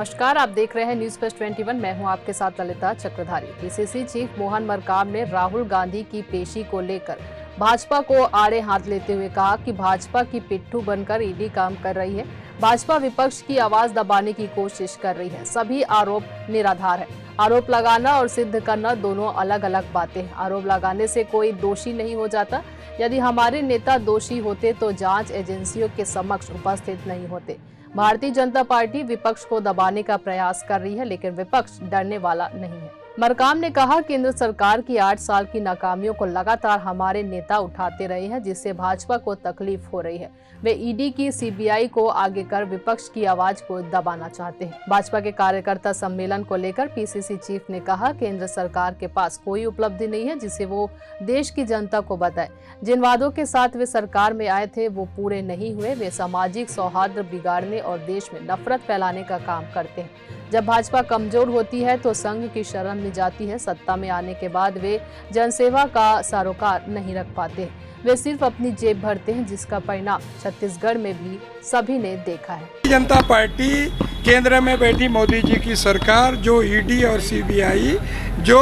नमस्कार, आप देख रहे हैं न्यूज प्लस 21। मैं हूं आपके साथ ललिता चक्रधारी। पीसीसी चीफ मोहन मरकाम ने राहुल गांधी की पेशी को लेकर भाजपा को आड़े हाथ लेते हुए कहा कि भाजपा की पिट्ठू बनकर ईडी काम कर रही है। भाजपा विपक्ष की आवाज दबाने की कोशिश कर रही है। सभी आरोप निराधार है। आरोप लगाना और सिद्ध करना दोनों अलग अलग बातें हैं। आरोप लगाने से कोई दोषी नहीं हो जाता। यदि हमारे नेता दोषी होते तो जांच एजेंसियों के समक्ष उपस्थित नहीं होते। भारतीय जनता पार्टी विपक्ष को दबाने का प्रयास कर रही है, लेकिन विपक्ष डरने वाला नहीं है। मरकाम ने कहा, केंद्र सरकार की 8 साल की नाकामियों को लगातार हमारे नेता उठाते रहे हैं, जिससे भाजपा को तकलीफ हो रही है। वे ईडी की सीबीआई को आगे कर विपक्ष की आवाज को दबाना चाहते हैं। भाजपा के कार्यकर्ता सम्मेलन को लेकर पीसीसी चीफ ने कहा, केंद्र सरकार के पास कोई उपलब्धि नहीं है जिसे वो देश की जनता को बताए। जिन वादों के साथ वे सरकार में आए थे वो पूरे नहीं हुए। वे सामाजिक सौहार्द बिगाड़ने और देश में नफरत फैलाने का काम करते हैं। जब भाजपा कमजोर होती है तो संघ की शरण में जाती है। सत्ता में आने के बाद वे जनसेवा का सरोकार नहीं रख पाते। वे सिर्फ अपनी जेब भरते हैं, जिसका परिणाम छत्तीसगढ़ में भी सभी ने देखा है। जनता पार्टी केंद्र में बैठी मोदी जी की सरकार, जो ईडी और सीबीआई, जो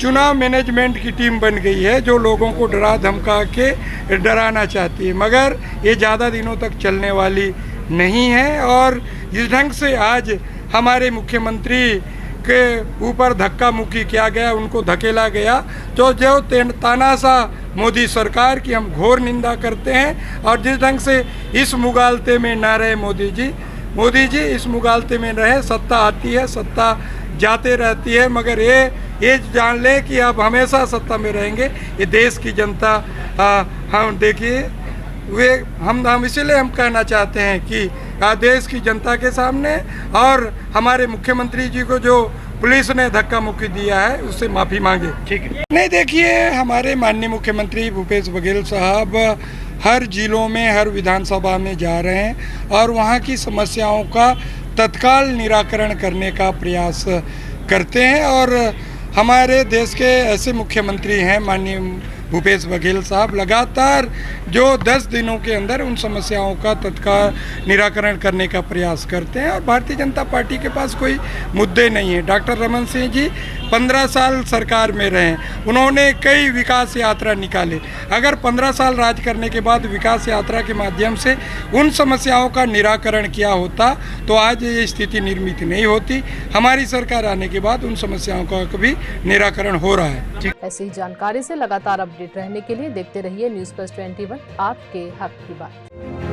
चुनाव मैनेजमेंट की टीम बन गई है, जो लोगों को डरा धमका के डराना चाहती है, मगर ये ज़्यादा दिनों तक चलने वाली नहीं है। और जिस ढंग से आज हमारे मुख्यमंत्री के ऊपर धक्का मुक्की किया गया, उनको धकेला गया, तो जो तानाशाह मोदी सरकार की हम घोर निंदा करते हैं। और जिस ढंग से इस मुगालते में ना रहे मोदी जी इस मुगालते में रहे। सत्ता आती है, सत्ता जाते रहती है, मगर ये जान ले कि अब हमेशा सत्ता में रहेंगे। ये देश की जनता हम देखिए हम इसीलिए हम कहना चाहते हैं कि देश की जनता के सामने और हमारे मुख्यमंत्री जी को जो पुलिस ने धक्का मुक्की दिया है उससे माफ़ी मांगे। ठीक है, नहीं देखिए, हमारे माननीय मुख्यमंत्री भूपेश बघेल साहब हर जिलों में, हर विधानसभा में जा रहे हैं और वहाँ की समस्याओं का तत्काल निराकरण करने का प्रयास करते हैं। और हमारे देश के ऐसे मुख्यमंत्री हैं माननीय भूपेश बघेल साहब, लगातार जो 10 दिनों के अंदर उन समस्याओं का तत्काल निराकरण करने का प्रयास करते हैं। और भारतीय जनता पार्टी के पास कोई मुद्दे नहीं है। डॉक्टर रमन सिंह जी 15 साल सरकार में रहे, उन्होंने कई विकास यात्रा निकाले। अगर 15 साल राज करने के बाद विकास यात्रा के माध्यम से उन समस्याओं का निराकरण किया होता तो आज ये स्थिति निर्मित नहीं होती। हमारी सरकार आने के बाद उन समस्याओं का कभी निराकरण हो रहा है। ऐसी जानकारी से लगातार अपडेट रहने के लिए देखते रहिए न्यूज प्लस 21, आपके हक की बात।